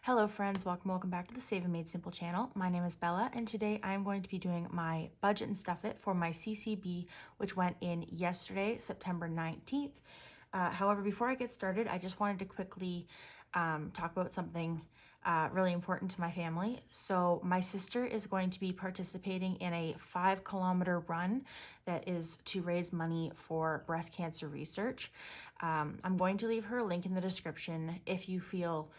Hello friends, welcome back to the Save and Made Simple channel. My name is Bella and today I'm going to be doing my budget and stuff it for my CCB, which went in yesterday, September 19th. However, before I get started, I just wanted to quickly talk about something really important to my family. So my sister is going to be participating in a 5-kilometer run that is to raise money for breast cancer research. I'm going to leave her a link in the description if you feel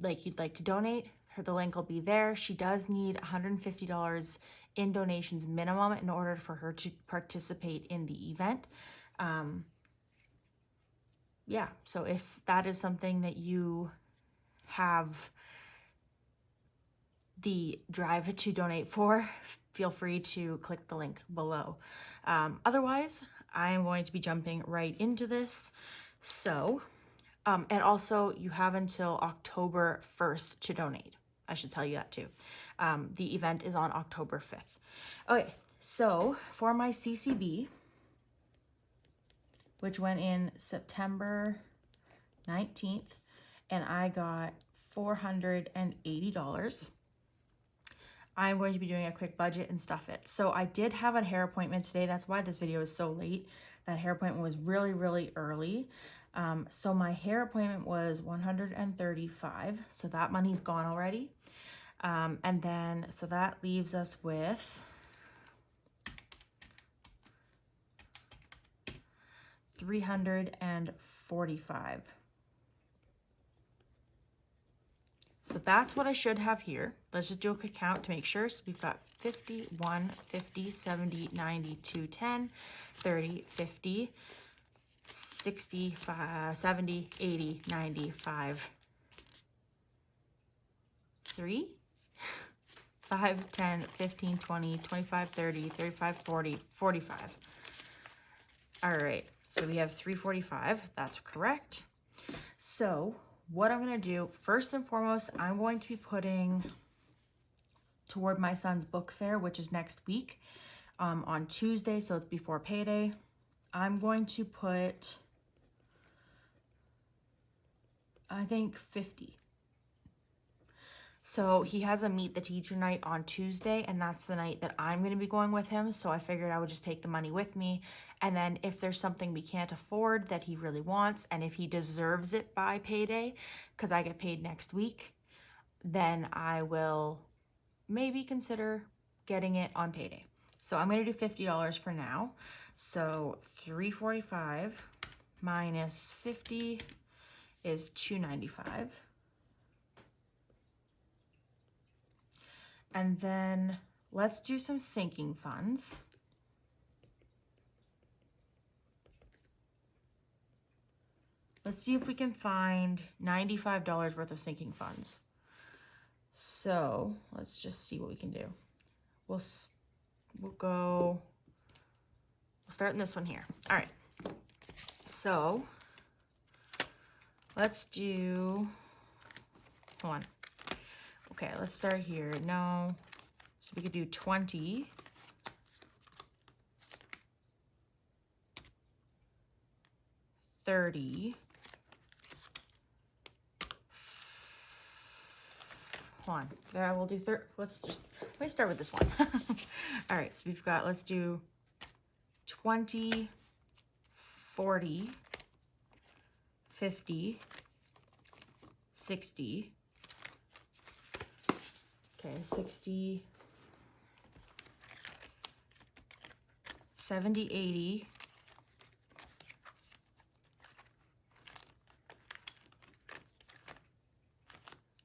like you'd like to donate. The link will be there. She does need $150 in donations minimum in order for her to participate in the event. Yeah, so if that is something that you have the drive to donate for, feel free to click the link below. Otherwise, I am going to be jumping right into this. So, and also you have until October 1st to donate. I should tell you that too. The event is on October 5th. Okay, so for my CCB, which went in September 19th, and I got $480. I'm going to be doing a quick budget and stuff it. So I did have a hair appointment today. That's why this video is so late. That hair appointment was really early. So my hair appointment was $135. So that money's gone already. And then, so that leaves us with $345. So that's what I should have here. Let's just do a quick count to make sure. So we've got 50, 1, 50, 70, 90, 2, 10, 30, 50, 60, 70, 80, 95, 3, 5, 10, 15, 20, 25, 30, 35, 40, 45. All right, so we have 345. That's correct. So what I'm going to do, first and foremost, I'm going to be putting toward my son's book fair, which is next week on Tuesday, so it's before payday. I'm going to put, I think, 50. So he has a meet the teacher night on Tuesday, and that's the night that I'm going to be going with him. So I figured I would just take the money with me. And then if there's something we can't afford that he really wants, and if he deserves it by payday, because I get paid next week, then I will maybe consider getting it on payday. So I'm going to do $50 for now. So $345 minus 50 is $295. And then let's do some sinking funds. Let's see if we can find $95 worth of sinking funds. So let's just see what we can do. We'll start in this one here. All right. So let's do, hold on. Okay, let's start here. No, so we could do 20. 30. Hold on, there we'll do let me start with this one. All right, so we've got, let's do 20, 40, 50, 60. Okay, 60, 70, 80,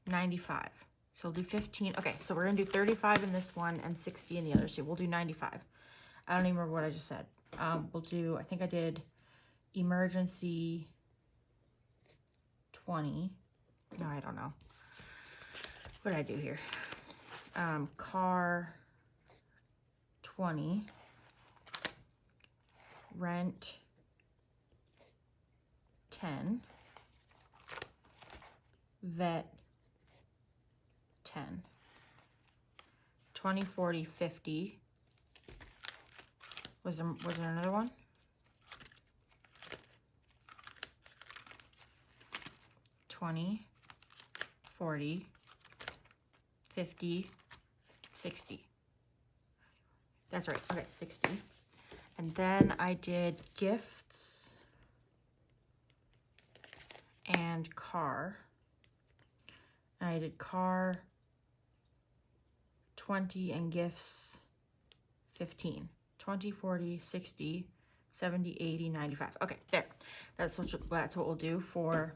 95. So we'll do 15. Okay, so we're gonna do 35 in this one and 60 in the other two. We'll do 95. I don't even remember what I just said. We'll do, I think I did emergency 20. No, I don't know. What did I do here? Car 20. Rent 10. Vet 10. 20, 40, 50. Was there another one? 20, 40, 50, 60. That's right, okay, 60. And then I did gifts and car. And I did car 20 and gifts 15. 20, 40, 60, 70, 80, 95. Okay, there. That's what we'll do for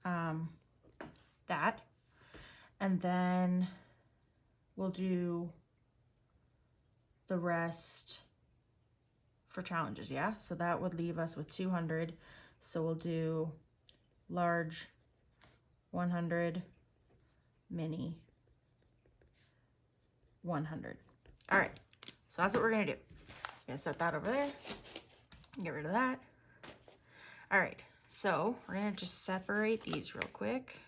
that. And then we'll do the rest for challenges, yeah? So that would leave us with 200. So we'll do large 100, mini 100. All right, so that's what we're gonna do. I'm gonna set that over there, get rid of that. All right, so we're gonna just separate these real quick.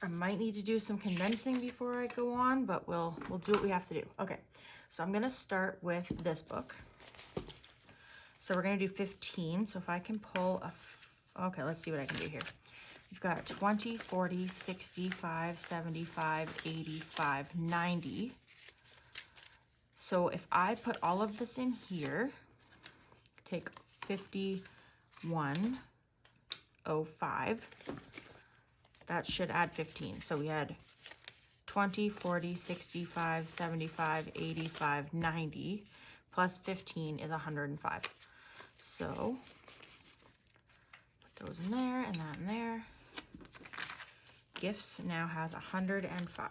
I might need to do some condensing before I go on, but we'll do what we have to do. Okay, so I'm gonna start with this book. So we're gonna do 15. So if I can pull okay, let's see what I can do here. We've got 20, 40, 65, 75, 85, 90. So if I put all of this in here, take 5105, that should add 15. So we had 20, 40, 65, 75, 85, 90, plus 15 is 105. So put those in there and that in there. Gifts now has 105.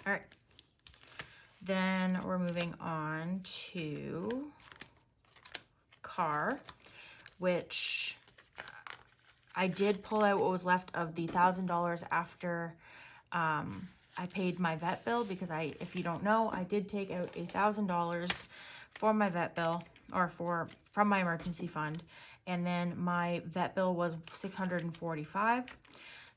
All right. Then we're moving on to car, which I did pull out what was left of the $1,000 after I paid my vet bill, because if you don't know, I did take out $1,000 for my vet bill, or from my emergency fund, and then my vet bill was $645.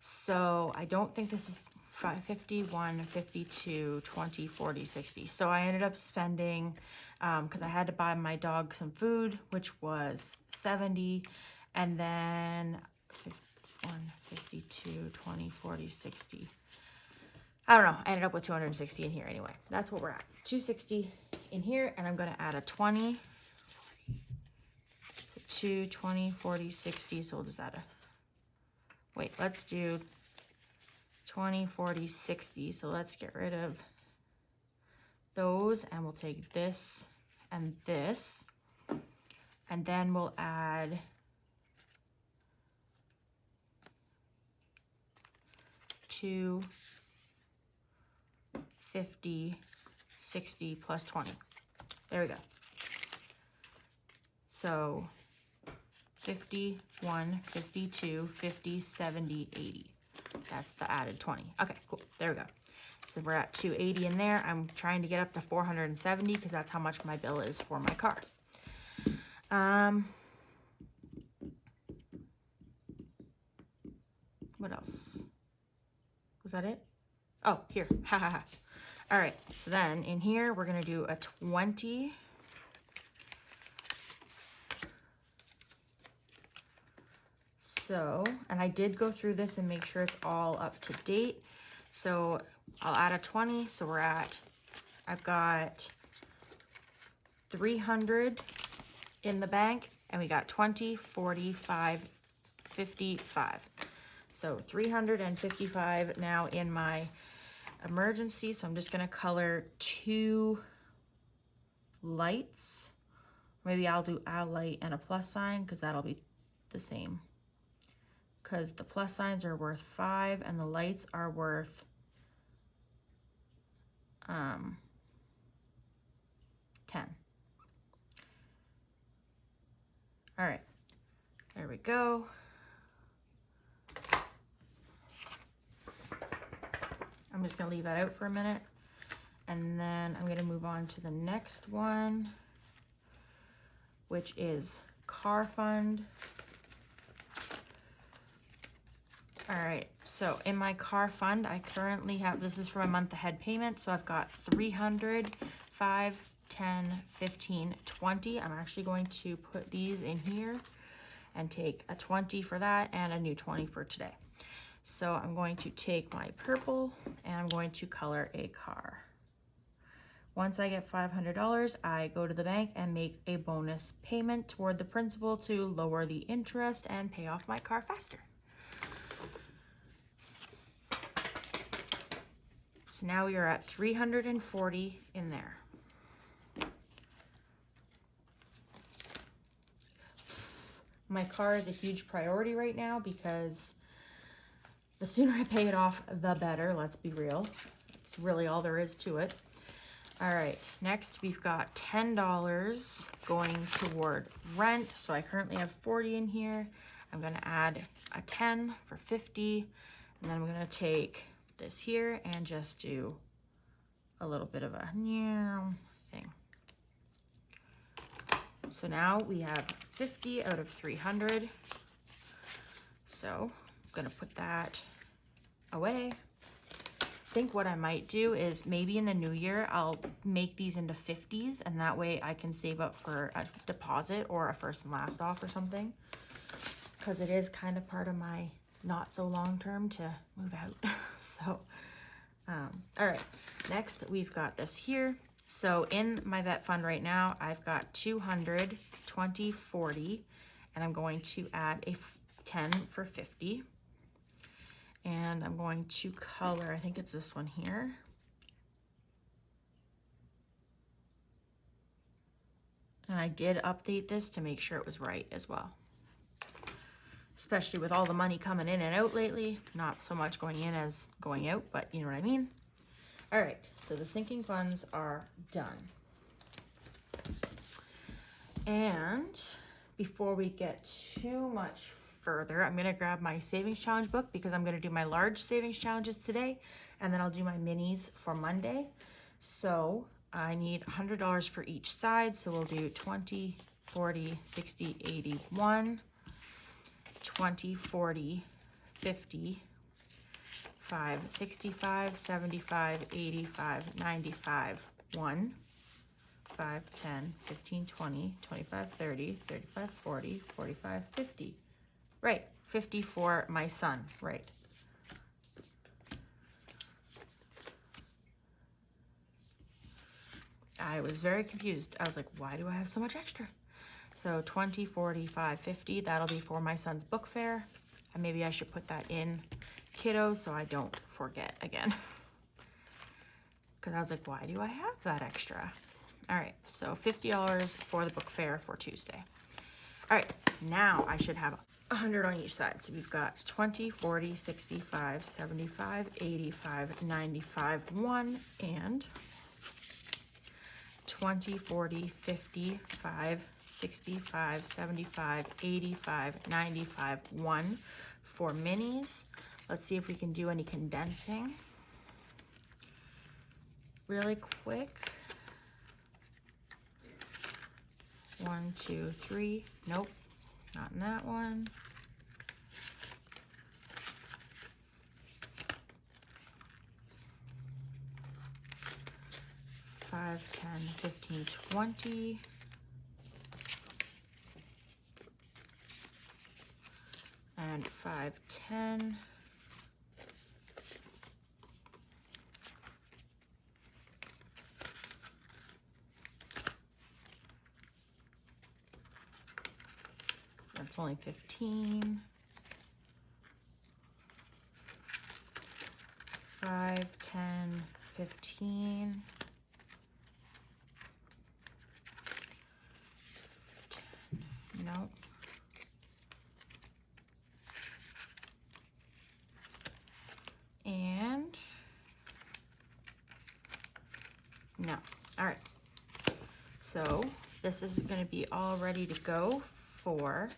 So I don't think this is 51, 52, 20, 40, 60. So I ended up spending, because I had to buy my dog some food, which was 70, and then 51, 52, 20, 40, 60. I don't know, I ended up with 260 in here anyway. That's what we're at, 260 in here, and I'm gonna add a 20, so 2, 20, 40, 60, so we'll just add wait, let's do 20, 40, 60, so let's get rid of those, and we'll take this, and then we'll add 2, 50, 60 plus 20. There we go. So 51, 52, 50, 70, 80. That's the added 20. Okay, cool. There we go. So we're at 280 in there. I'm trying to get up to 470 because that's how much my bill is for my car. What else? Was that it? Oh, here. Ha ha ha. All right. So then in here, we're going to do a 20. So, and I did go through this and make sure it's all up to date. So I'll add a 20. So I've got 300 in the bank, and we got 20, 45, 55. So 355 now in my emergency. So I'm just gonna color 2 lights. Maybe I'll do a light and a plus sign, because that'll be the same. Because the plus signs are worth 5 and the lights are worth 10. All right, there we go. I'm just gonna leave that out for a minute, and then I'm gonna move on to the next one, which is car fund. All right, so in my car fund, I currently have, this is for a month ahead payment, so I've got 300 5, 10, 15, 20. I'm actually going to put these in here and take a 20 for that and a new 20 for today. So I'm going to take my purple and I'm going to color a car. Once I get $500, I go to the bank and make a bonus payment toward the principal to lower the interest and pay off my car faster. So now we are at 340 in there. My car is a huge priority right now because the sooner I pay it off, the better. Let's be real. It's really all there is to it. All right, next we've got $10 going toward rent. So I currently have 40 in here. I'm gonna add a 10 for 50. And then I'm gonna take this here and just do a little bit of a thing. So now we have 50 out of 300. So I'm gonna put that away. I think what I might do is maybe in the new year, I'll make these into 50s and that way I can save up for a deposit or a first and last off or something. Because it is kind of part of my not so long term to move out. So, all right, next we've got this here. So in my vet fund right now, I've got 200, 20, 40, and I'm going to add a 10 for 50. And I'm going to color, I think it's this one here. And I did update this to make sure it was right as well. Especially with all the money coming in and out lately. Not so much going in as going out, but you know what I mean. All right, so the sinking funds are done. And before we get too much further, I'm gonna grab my savings challenge book because I'm gonna do my large savings challenges today, and then I'll do my minis for Monday. So I need $100 for each side. So we'll do 20, 40, 60, 81, 20, 40, 50, 5, 65, 75, 85, 95, 1, 5, 10, 15, 20, 25, 30, 35, 40, 45, 50. Right, 50 for my son, right. I was very confused. I was like, why do I have so much extra? So 20, 45, 50, that'll be for my son's book fair. And maybe I should put that in kiddo so I don't forget again. Because I was like, why do I have that extra? All right, so $50 for the book fair for Tuesday. All right, now I should have 100 on each side. So we've got 20, 40, 65, 75, 85, 95, 1, and 20, 40, 55, 65, 75, 85, 95, 1 for minis. Let's see if we can do any condensing really quick. 1, 2, 3. Nope, not in that one. $5, 10, 15, 20. And 5, 10. That's only 15. 5, 10, 15. 10, no. And no. All right. So this is going to be all ready to go for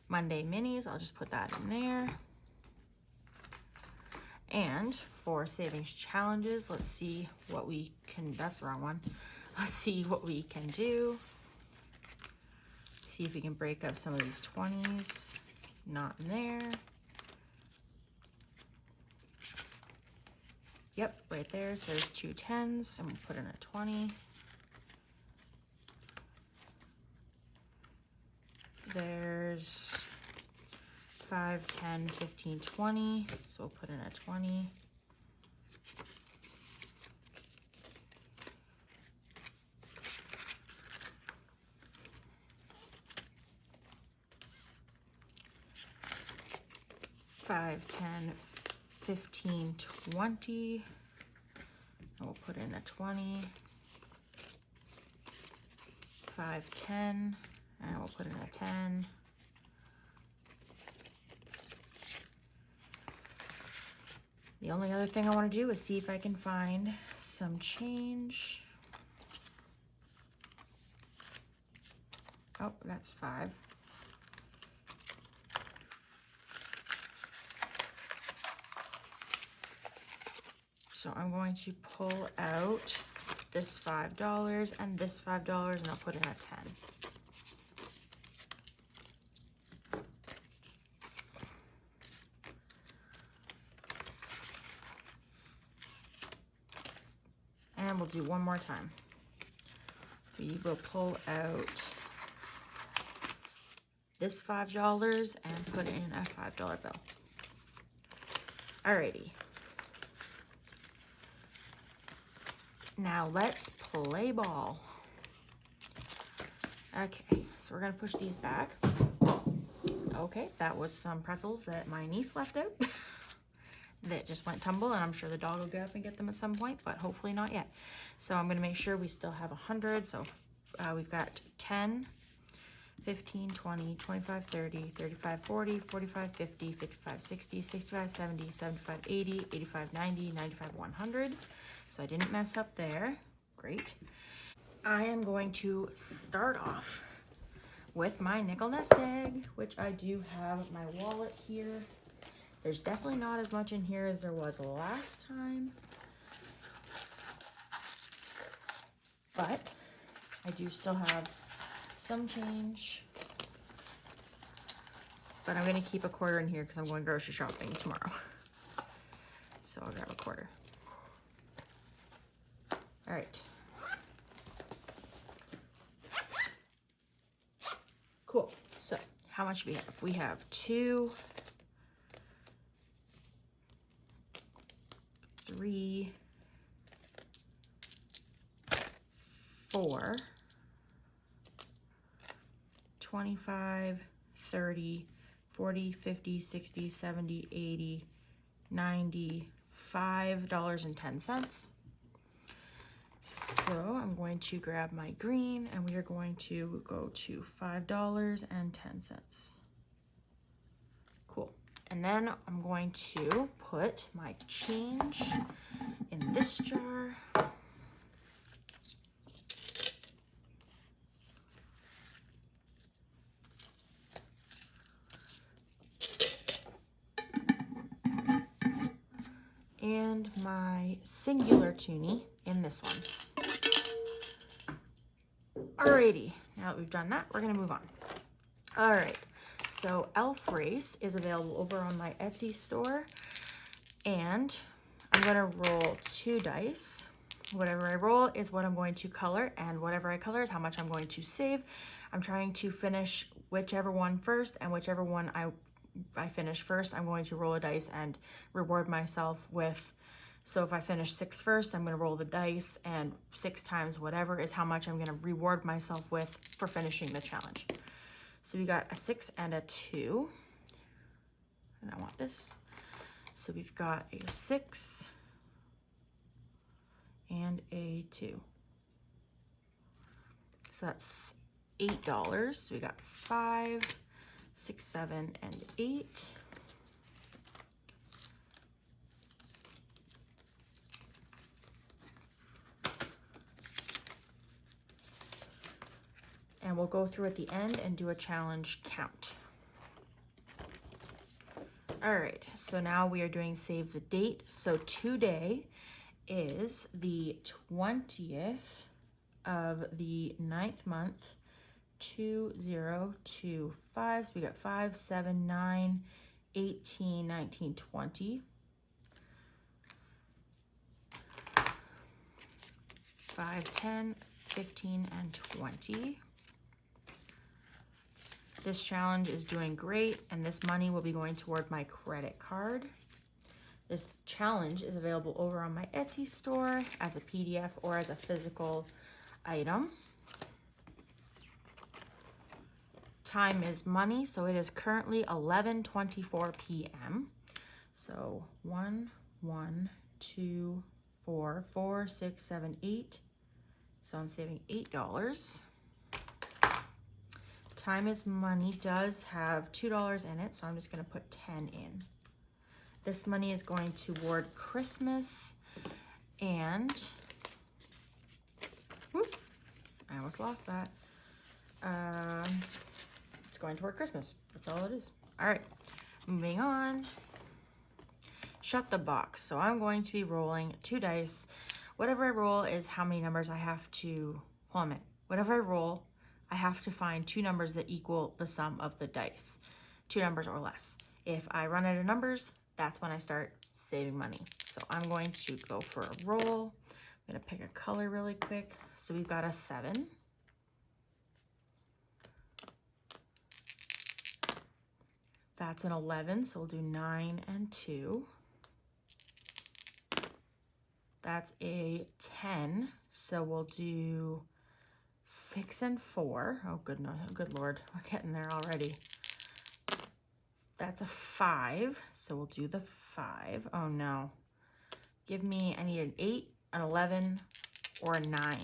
Monday minis. I'll just put that in there. And for savings challenges, let's see what we can, that's the wrong one. Let's see what we can do. See if we can break up some of these 20s. Not in there. Yep, right there. So there's 2 10s. I'm gonna put in a 20. There's 5, 10, 15, 20. So we'll put in a 20. Five, 10, 15, 20. And we'll put in a 20. 5, 10. And we'll put in a 10. The only other thing I want to do is see if I can find some change. Oh, that's 5. So I'm going to pull out this $5 and this $5, and I'll put in a 10. And we'll do one more time. We will pull out this $5 and put in a $5 bill. Alrighty. Now let's play ball. Okay, so we're gonna push these back. Okay, that was some pretzels that my niece left out that just went tumble, and I'm sure the dog will get up and get them at some point, but hopefully not yet. So I'm gonna make sure we still have 100. So we've got 10, 15, 20, 25, 30, 35, 40, 45, 50, 55, 60, 65, 70, 75, 80, 85, 90, 95, 100. So I didn't mess up there. Great. I am going to start off with my nickel nest egg, which I do have my wallet here. There's definitely not as much in here as there was last time, but I do still have some change. But I'm gonna keep a quarter in here because I'm going grocery shopping tomorrow. So I'll grab a quarter. All right. Cool. So how much do we have? We have 2, 3, 4, 25, 30, 40, 50, 60, 70, 80, 90, $5.10. So I'm going to grab my green and we are going to go to $5.10. Cool. And then I'm going to put my change in this jar. And my singular toonie in this one. Alrighty, now that we've done that, we're gonna move on. All right, so Elf Race is available over on my Etsy store, and I'm gonna roll 2 dice. Whatever I roll is what I'm going to color, and whatever I color is how much I'm going to save. I'm trying to finish whichever one first, and whichever one I finish first, I'm going to roll a dice and reward myself with. So if I finish 6 first, I'm going to roll the dice, and 6 times whatever is how much I'm going to reward myself with for finishing the challenge. So we got a 6 and a 2, and I want this. So we've got a 6 and a 2. So that's $8. So we got 5, 6, 7, and 8. And we'll go through at the end and do a challenge count. All right, so now we are doing save the date. So today is the 20th of the 9th month, 2025. So we got 5, 7, 9, 18, 19, 20. 5, 10, 15, and 20. This challenge is doing great, and this money will be going toward my credit card. This challenge is available over on my Etsy store as a PDF or as a physical item. Time is money, so it is currently 11:24 p.m. So 1, 1, 2, 4, 4, 6, 7, 8. So I'm saving $8. Time is money does have $2 in it, so I'm just going to put 10 in. This money is going toward Christmas, and whoop, I almost lost that. It's going toward Christmas. That's all it is. All right, moving on. Shut the box. So I'm going to be rolling 2 dice. Whatever I roll is how many numbers I have to, hold on a minute. Whatever I roll, I have to find 2 numbers that equal the sum of the dice. 2 numbers or less. If I run out of numbers, that's when I start saving money. So I'm going to go for a roll. I'm gonna pick a color really quick. So we've got a 7. That's an 11, so we'll do 9 and 2. That's a 10, so we'll do 6 and 4. Oh, good, no, good Lord, we're getting there already. That's a 5, so we'll do the 5. Oh no. Give me, I need an 8, an 11, or a 9.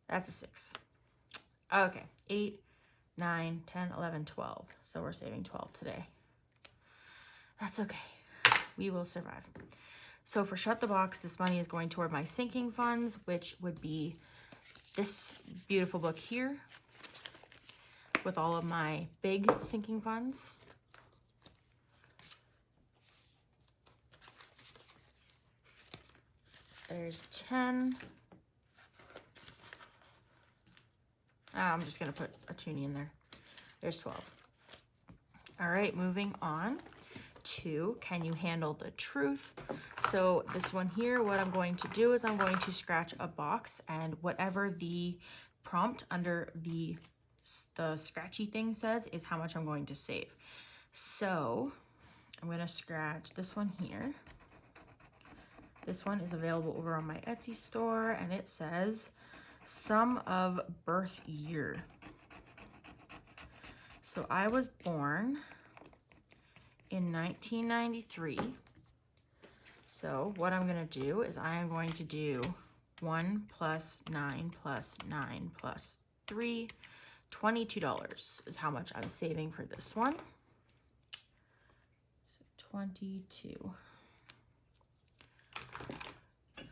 That's a 6. Okay, 8, 9, 10, 11, 12. So we're saving 12 today. That's okay. We will survive. So for Shut the Box, this money is going toward my sinking funds, which would be this beautiful book here with all of my big sinking funds. There's 10. I'm just going to put a toonie in there. There's 12. All right, moving on to Can You Handle the Truth? So this one here, what I'm going to do is I'm going to scratch a box, and whatever the prompt under the scratchy thing says is how much I'm going to save. So I'm going to scratch this one here. This one is available over on my Etsy store, and it says sum of birth year. So I was born in 1993. So what I'm going to do is I am going to do 1 plus 9 plus 9 plus 3. $22 is how much I'm saving for this one. So 22.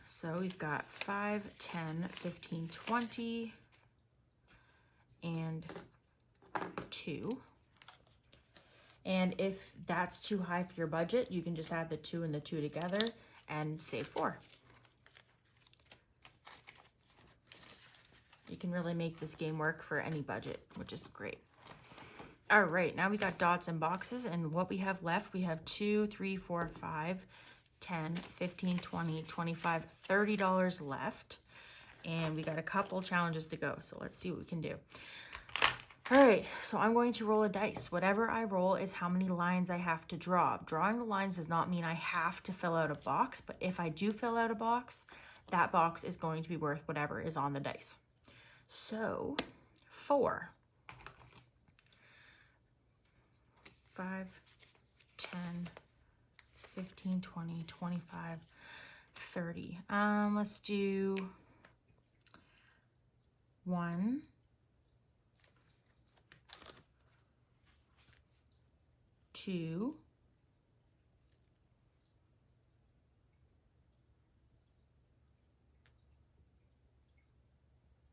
So we've got 5, 10, 15, 20, and 2. And if that's too high for your budget, you can just add the 2 and the 2 together and save 4. You can really make this game work for any budget, which is great. All right, now we got dots and boxes, and what we have left, we have 2, 3, 4, 5, 10, 15, 20, 25, $30 left. And we got a couple challenges to go, so let's see what we can do. All right, so I'm going to roll a dice. Whatever I roll is how many lines I have to draw. Drawing the lines does not mean I have to fill out a box, but if I do fill out a box, that box is going to be worth whatever is on the dice. So 4, 5, 10, 15, 20, 25, 30. Let's do 1, 2,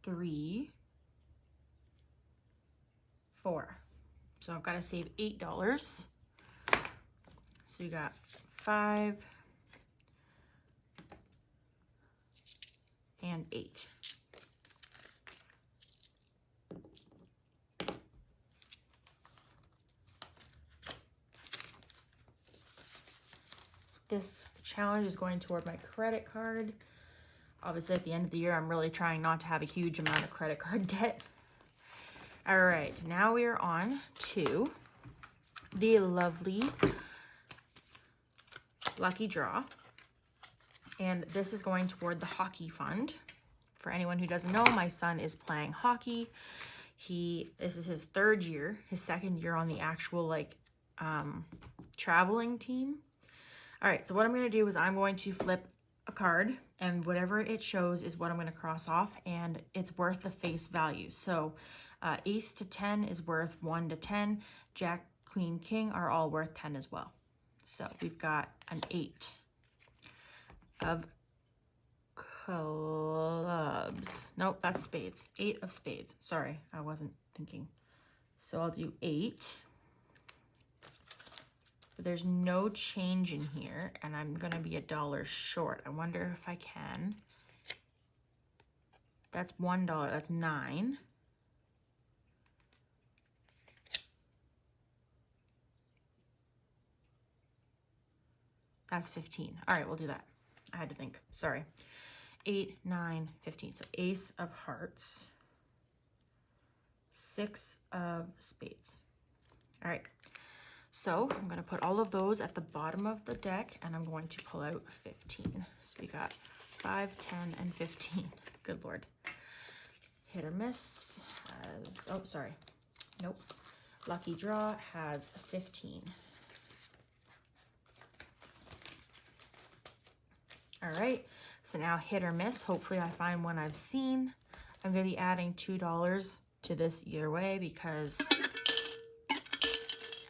3, 4. So I've got to save $8. So you got 5 and 8. This challenge is going toward my credit card. Obviously, at the end of the year, I'm really trying not to have a huge amount of credit card debt. All right, now we are on to the lovely lucky draw. And this is going toward the hockey fund. For anyone who doesn't know, my son is playing hockey. This is his third year, his second year on the actual like traveling team. All right, so what I'm going to do is I'm going to flip a card, and whatever it shows is what I'm going to cross off, and it's worth the face value. So ace to 10 is worth 1 to 10. Jack, queen, king are all worth 10 as well. So we've got an 8 of clubs. Nope, that's spades. 8 of spades. Sorry, I wasn't thinking. So I'll do 8. But there's no change in here, and I'm going to be $1 short. I wonder if I can. That's $1. That's 9. That's 15. All right, we'll do that. I had to think. Sorry. 8, 9, 15. So ace of hearts. 6 of spades. All right. So I'm going to put all of those at the bottom of the deck, and I'm going to pull out 15. So we got 5, 10, and 15. Good Lord. Hit or miss has, oh, sorry. Nope. Lucky draw has 15. All right. So now hit or miss. Hopefully I find one I've seen. I'm going to be adding $2 to this either way because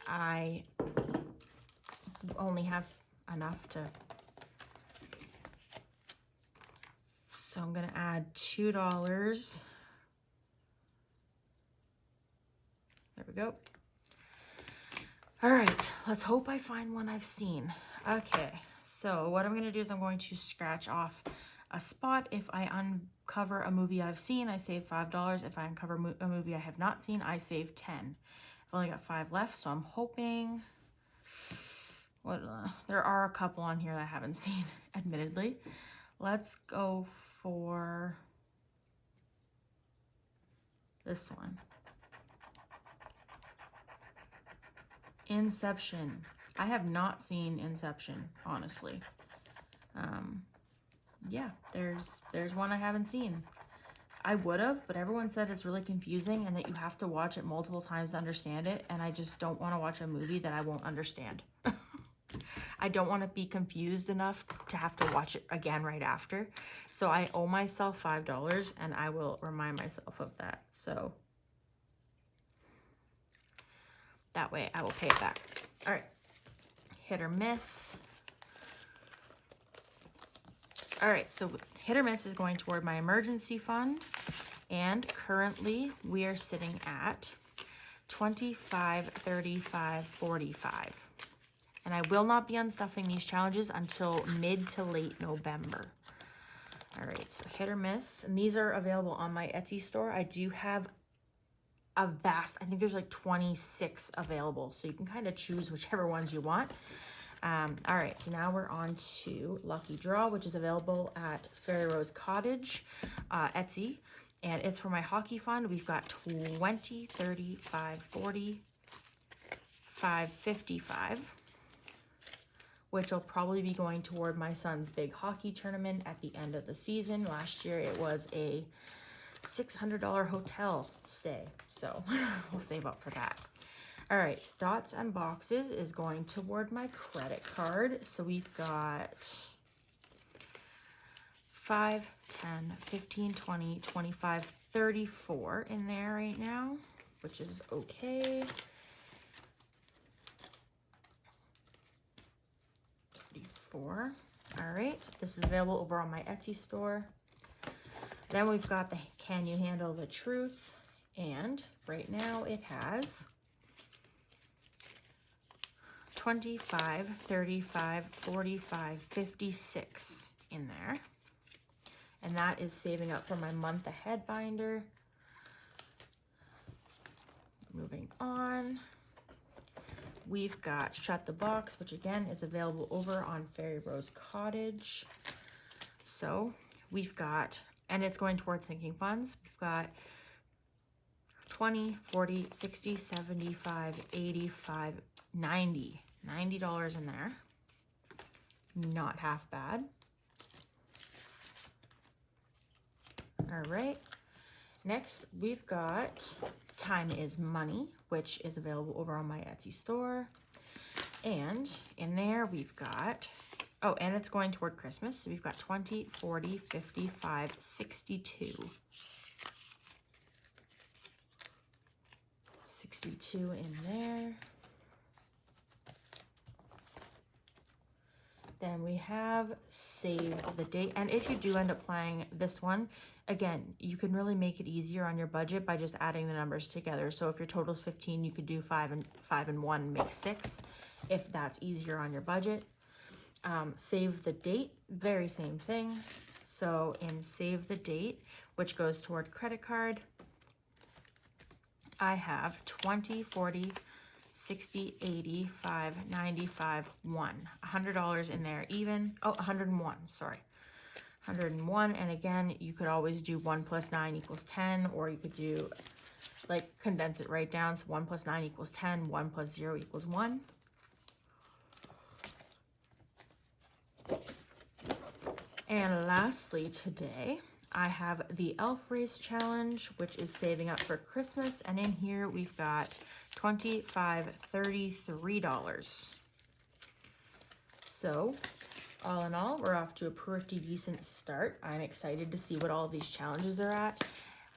I only have enough to, so I'm going to add $2. There we go. All right, let's hope I find one I've seen. Okay, so what I'm going to do is I'm going to scratch off a spot. If I uncover a movie I've seen, I save $5. If I uncover a movie I have not seen, I save 10. I've only got 5 left, so I'm hoping, there are a couple on here that I haven't seen, admittedly. Let's go for this one. Inception. I have not seen Inception, honestly. Yeah, there's one I haven't seen. I would have, but everyone said it's really confusing and that you have to watch it multiple times to understand it, and I just don't want to watch a movie that I won't understand. I don't want to be confused enough to have to watch it again right after. So I owe myself $5, and I will remind myself of that. So that way I will pay it back. All right, hit or miss. All right, so hit or miss is going toward my emergency fund, and currently we are sitting at 25, 35, 45. And I will not be unstuffing these challenges until mid to late November. All right, so hit or miss, and these are available on my Etsy store. I do have a vast, I think there's like 26 available, so you can kind of choose whichever ones you want. All right, so now we're on to Lucky Draw, which is available at FairyRoseCottage, Etsy, and it's for my hockey fund. We've got 20, 35, 40, 5, 55, which will probably be going toward my son's big hockey tournament at the end of the season. Last year it was a $600 hotel stay, so we'll save up for that. All right, dots and boxes is going toward my credit card. So we've got 5, 10, 15, 20, 25, 34 in there right now, which is okay. 34. All right, this is available over on my Etsy store. Then we've got the Can You Handle the Truth? And right now it has 25, 35, 45, 56 in there. And that is saving up for my month ahead binder. Moving on. We've got Shut the Box, which again is available over on FairyRoseCottage. So we've got, and it's going towards sinking funds. We've got 20, 40, 60, 75, 85, 90. $90 in there. Not half bad. All right. Next, we've got Time is Money, which is available over on my Etsy store. And in there, we've got, oh, and it's going toward Christmas. So we've got 20, 40, 55, 62. 62 in there. Then we have Save the Date. And if you do end up playing this one, again, you can really make it easier on your budget by just adding the numbers together. So if your total is 15, you could do 5 and 1 make 6, if that's easier on your budget. Save the Date, very same thing. So in Save the Date, which goes toward credit card, I have 20, 40, 60, 85, 95, 1. $100 in there even. Oh, 101, sorry. 101, and again, you could always do 1 plus 9 equals 10, or you could do, like, condense it right down. So 1 plus 9 equals 10, 1 plus 0 equals 1. And lastly today, I have the Elf Race Challenge, which is saving up for Christmas. And in here, we've got $25, $33. So all in all, we're off to a pretty decent start. I'm excited to see what all these challenges are at.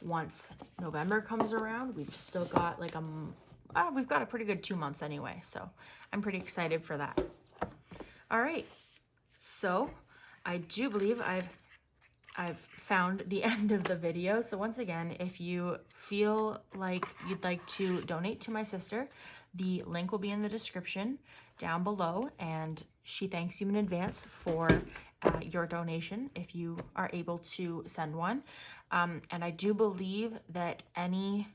Once November comes around, we've still got like we've got a pretty good 2 months anyway. So I'm pretty excited for that. All right. So I do believe I've found the end of the video. So once again, if you feel like you'd like to donate to my sister, the link will be in the description down below, and she thanks you in advance for your donation if you are able to send one. And I do believe that any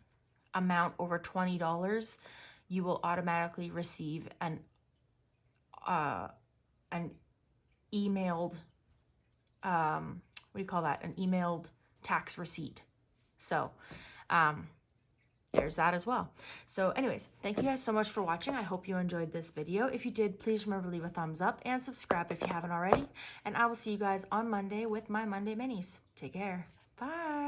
amount over $20, you will automatically receive an emailed, what do you call that? An emailed tax receipt. So there's that as well. So anyways, thank you guys so much for watching. I hope you enjoyed this video. If you did, please remember to leave a thumbs up and subscribe if you haven't already. And I will see you guys on Monday with my Monday minis. Take care. Bye.